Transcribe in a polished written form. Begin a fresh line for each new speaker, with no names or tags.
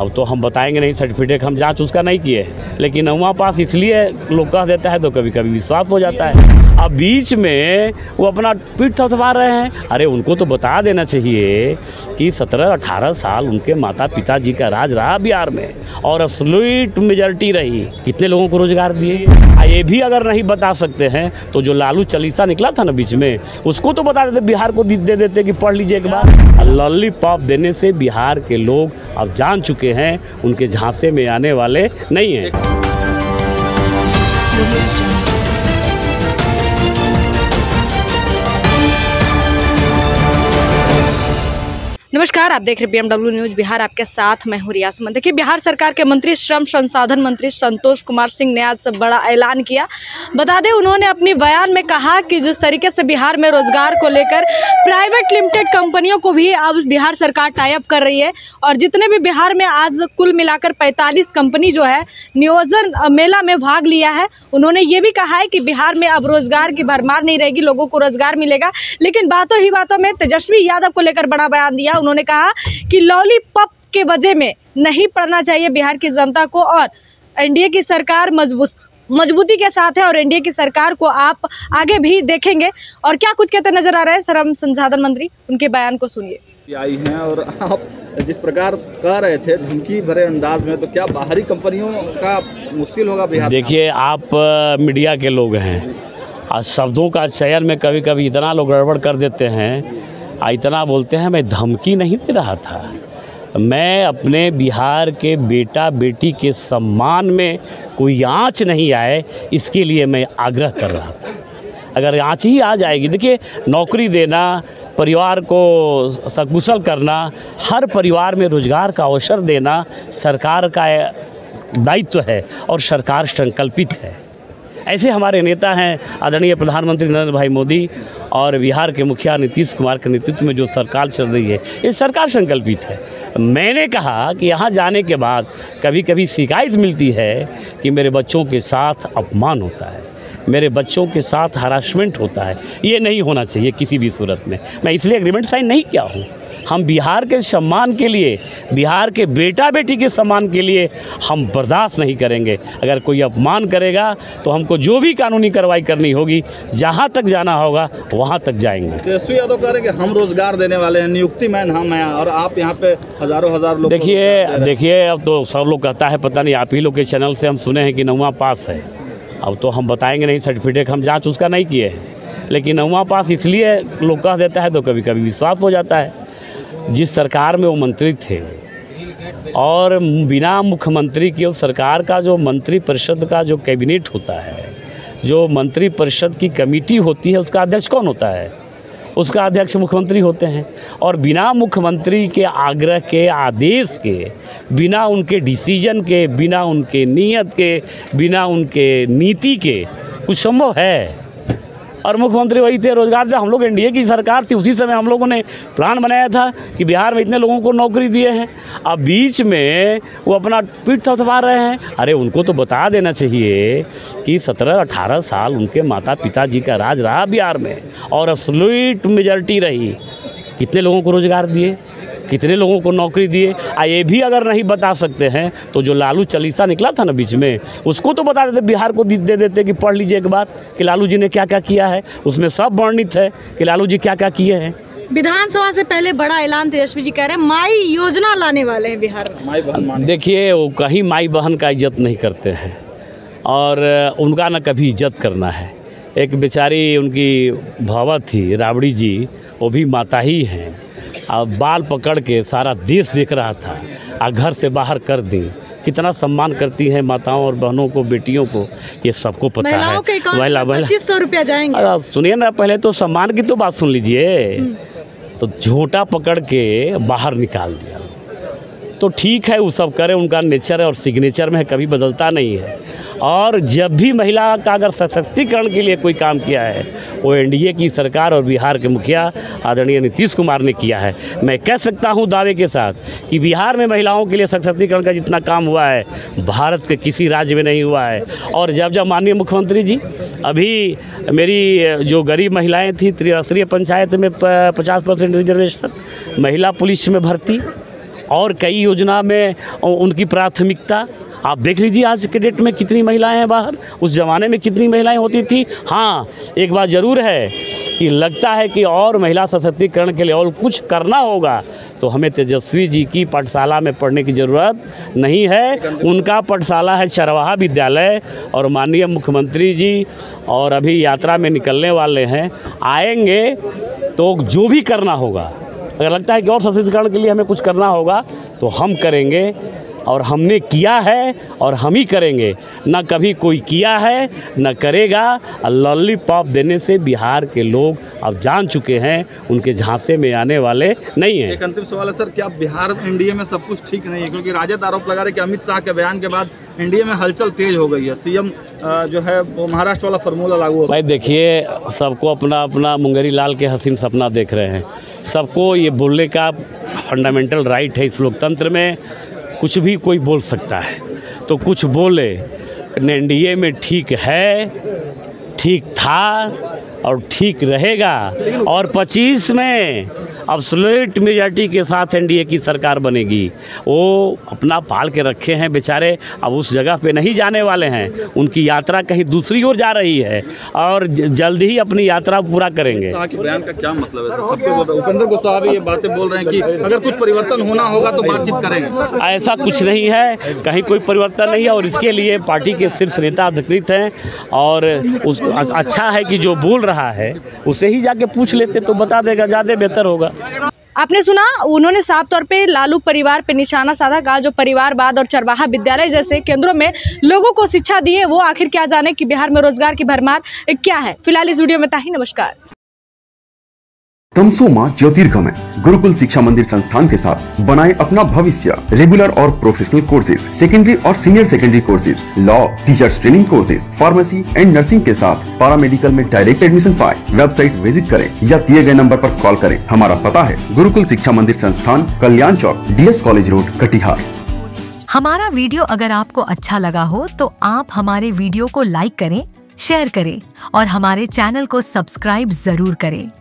अब तो हम बताएंगे नहीं, सर्टिफिकेट हम जांच उसका नहीं किए, लेकिन 9वां पास इसलिए लोग कह देता है तो कभी कभी विश्वास हो जाता है। अब बीच में वो अपना पीठ थपथपा रहे हैं। अरे उनको तो बता देना चाहिए कि 17-18 साल उनके माता पिताजी का राज रहा बिहार में और एब्सोल्यूट मेजॉरिटी रही, कितने लोगों को रोजगार दिए। ये भी अगर नहीं बता सकते हैं तो जो लालू चालीसा निकला था ना बीच में, उसको तो बता देते, बिहार को दे देते कि पढ़ लीजिए एक बार। लॉलीपॉप देने से बिहार के लोग अब जान चुके हैं, उनके झांसे में आने वाले नहीं हैं।
नमस्कार, आप देख रहे BMW न्यूज़ बिहार, आपके साथ मैं हूं रिया सुमन। देखिए, बिहार सरकार के मंत्री श्रम संसाधन मंत्री संतोष कुमार सिंह ने आज बड़ा ऐलान किया। बता दें, उन्होंने अपनी बयान में कहा कि जिस तरीके से बिहार में रोजगार को लेकर प्राइवेट लिमिटेड कंपनियों को भी अब बिहार सरकार टाई अप कर रही है और जितने भी बिहार में आज कुल मिलाकर 45 कंपनी जो है नियोजन मेला में भाग लिया है, उन्होंने ये भी कहा है कि बिहार में अब रोजगार की भरमार नहीं रहेगी, लोगों को रोजगार मिलेगा। लेकिन बातों ही बातों में तेजस्वी यादव को लेकर बड़ा बयान दिया। उन्होंने कहा कि लॉलीपॉप के वजह में नहीं पड़ना चाहिए बिहार की जनता को और एनडीए की सरकार मजबूती के साथ है और एनडीए की सरकार को आप आगे भी देखेंगे। और क्या कुछ कहते नजर आ रहे हैं श्रम संसाधन मंत्री, उनके बयान को सुनिए।
आई हैं और आप जिस प्रकार कह रहे थे धमकी भरे अंदाज में, तो क्या बाहरी कंपनियों का मुश्किल होगा बिहार?
देखिए, आप मीडिया के लोग हैं और शब्दों का चयन में कभी कभी इतना लोग गड़बड़ कर देते हैं, इतना बोलते हैं। मैं धमकी नहीं दे रहा था, मैं अपने बिहार के बेटा बेटी के सम्मान में कोई आँच नहीं आए इसके लिए मैं आग्रह कर रहा था। अगर आँच ही आ जाएगी, देखिए नौकरी देना, परिवार को सकुशल करना, हर परिवार में रोजगार का अवसर देना सरकार का दायित्व है और सरकार संकल्पित है। ऐसे हमारे नेता हैं आदरणीय प्रधानमंत्री नरेंद्र भाई मोदी और बिहार के मुखिया नीतीश कुमार के नेतृत्व में जो सरकार चल रही है, ये सरकार संकल्पित है। मैंने कहा कि यहाँ जाने के बाद कभी कभी शिकायत मिलती है कि मेरे बच्चों के साथ अपमान होता है, मेरे बच्चों के साथ हरासमेंट होता है। ये नहीं होना चाहिए किसी भी सूरत में। मैं इसलिए एग्रीमेंट साइन नहीं किया हूँ। हम बिहार के सम्मान के लिए, बिहार के बेटा बेटी के सम्मान के लिए हम बर्दाश्त नहीं करेंगे। अगर कोई अपमान करेगा तो हमको जो भी कानूनी कार्रवाई करनी होगी, जहां तक जाना होगा वहां तक जाएंगे।
तेजस्वी यादव कह रहे हैं कि हम रोजगार देने वाले हैं, नियुक्ति मैन हम हैं और आप यहाँ पे हजारों लोग।
देखिए अब तो सब लोग कहता है, पता नहीं आप ही लोग के चैनल से हम सुने हैं कि 9वां पास है। अब तो हम बताएंगे नहीं, सर्टिफिकेट हम जाँच उसका नहीं किए हैं, लेकिन 9वां पास इसलिए लोग कह देता है तो कभी कभी विश्वास हो जाता है। जिस सरकार में वो मंत्री थे और बिना मुख्यमंत्री के उस सरकार का जो मंत्री परिषद का जो कैबिनेट होता है, जो मंत्री परिषद की कमेटी होती है, उसका अध्यक्ष कौन होता है? उसका अध्यक्ष मुख्यमंत्री होते हैं। और बिना मुख्यमंत्री के आग्रह के, आदेश के, बिना उनके डिसीजन के, बिना उनके नियत के, बिना उनके नीति के कुछ संभव है? और मुख्यमंत्री वही थे, रोजगार जब हम लोग एनडीए की सरकार थी उसी समय हम लोगों ने प्लान बनाया था कि बिहार में इतने लोगों को नौकरी दिए हैं। अब बीच में वो अपना पीठ थपथपा रहे हैं। अरे उनको तो बता देना चाहिए कि 17-18 साल उनके माता पिताजी का राज रहा बिहार में और एब्सोल्यूट मेजॉरिटी रही, कितने लोगों को रोजगार दिए, कितने लोगों को नौकरी दिए। ये भी अगर नहीं बता सकते हैं तो जो लालू चालीसा निकला था ना बीच में, उसको तो बता देते, बिहार को दे देते कि पढ़ लीजिए एक बार कि लालू जी ने क्या क्या किया है। उसमें सब वर्णित है कि लालू जी क्या क्या किए हैं।
विधानसभा से पहले बड़ा ऐलान तेजस्वी जी कह रहे हैं, माई योजना लाने वाले हैं बिहार में।
माई बहन,
देखिए वो कहीं माई बहन का इज्जत नहीं करते हैं और उनका ना कभी इज्जत करना है। एक बेचारी उनकी भावा थी राबड़ी जी, वो भी माता ही हैं। अब बाल पकड़ के सारा देश देख रहा था और घर से बाहर कर दी। कितना सम्मान करती हैं माताओं और बहनों को, बेटियों को, ये सबको पता है।
महिलाओं के अकाउंट में 2500 रुपया जाएंगे।
सुनिए ना, पहले तो सम्मान की तो बात सुन लीजिए। तो झोटा पकड़ के बाहर निकाल दिया। तो ठीक है, वो सब करें, उनका नेचर है और सिग्नेचर में कभी बदलता नहीं है। और जब भी महिला का अगर सशक्तिकरण के लिए कोई काम किया है, वो एनडीए की सरकार और बिहार के मुखिया आदरणीय नीतीश कुमार ने किया है। मैं कह सकता हूं दावे के साथ कि बिहार में महिलाओं के लिए सशक्तिकरण का जितना काम हुआ है, भारत के किसी राज्य में नहीं हुआ है। और जब माननीय मुख्यमंत्री जी, अभी मेरी जो गरीब महिलाएँ थी, त्रिस्तरीय पंचायत में 50% रिजर्वेशन, महिला पुलिस में भर्ती, और कई योजना में उनकी प्राथमिकता। आप देख लीजिए आज के डेट में कितनी महिलाएं हैं बाहर, उस ज़माने में कितनी महिलाएं होती थी। हाँ, एक बात ज़रूर है कि लगता है कि और महिला सशक्तिकरण के लिए और कुछ करना होगा, तो हमें तेजस्वी जी की पाठशाला में पढ़ने की ज़रूरत नहीं है। उनका पाठशाला है चरवाहा विद्यालय, और माननीय मुख्यमंत्री जी और अभी यात्रा में निकलने वाले हैं, आएंगे तो जो भी करना होगा, अगर लगता है कि और सशक्तिकरण के लिए हमें कुछ करना होगा तो हम करेंगे, और हमने किया है और हम ही करेंगे। ना कभी कोई किया है न करेगा। लॉलीपॉप देने से बिहार के लोग अब जान चुके हैं, उनके झांसे में आने वाले नहीं हैं।
एक अंतिम सवाल है सर, क्या बिहार एनडीए में सब कुछ ठीक नहीं है? क्योंकि राजद आरोप लगा रहे कि अमित शाह के बयान के बाद एनडीए में हलचल तेज हो गई है, सीएम जो है वो महाराष्ट्र वाला फार्मूला लागू हो।
भाई देखिए, सबको अपना अपना मुंगेरी लाल के हसीन सपना देख रहे हैं। सबको ये बोलने का फंडामेंटल राइट है इस लोकतंत्र में। कुछ भी कोई बोल सकता है, तो कुछ बोले। एनडीए में ठीक है, ठीक था और ठीक रहेगा, और 25 में एब्सोल्यूट मेजॉरिटी के साथ एनडीए की सरकार बनेगी। वो अपना पाल के रखे हैं बेचारे, अब उस जगह पे नहीं जाने वाले हैं। उनकी यात्रा कहीं दूसरी ओर जा रही है और जल्द ही अपनी यात्रा पूरा करेंगे।
शाह के बयान का क्या मतलब है? सबके उपेंद्र कुशवाहा भी ये बातें बोल रहे हैं कि अगर कुछ परिवर्तन होना होगा तो बातचीत करेंगे।
ऐसा कुछ नहीं है, कहीं कोई परिवर्तन नहीं है, और इसके लिए पार्टी के शीर्ष नेता अधिकृत हैं, और उस अच्छा है कि जो बोल रहा है उसे ही जाके पूछ लेते तो बता देगा, ज़्यादा बेहतर होगा।
आपने सुना, उन्होंने साफ तौर पे लालू परिवार पे निशाना साधा। कहा जो परिवारवाद और चरवाहा विद्यालय जैसे केंद्रों में लोगों को शिक्षा दी है, वो आखिर क्या जाने कि बिहार में रोजगार की भरमार क्या है। फिलहाल इस वीडियो में था ही। नमस्कार।
तमसो मां ज्योतिर्गमय गुरुकुल शिक्षा मंदिर संस्थान के साथ बनाए अपना भविष्य। रेगुलर और प्रोफेशनल कोर्सेज, सेकेंडरी और senior secondary courses, law, teachers training courses, pharmacy and nursing के साथ पैरामेडिकल में डायरेक्ट एडमिशन पाए। वेबसाइट विजिट करें या दिए गए नंबर पर कॉल करें। हमारा पता है गुरुकुल शिक्षा मंदिर संस्थान, कल्याण चौक, DS कॉलेज रोड, कटिहार।
हमारा वीडियो अगर आपको अच्छा लगा हो तो आप हमारे वीडियो को लाइक करें, शेयर करें और हमारे चैनल को सब्सक्राइब जरूर करें।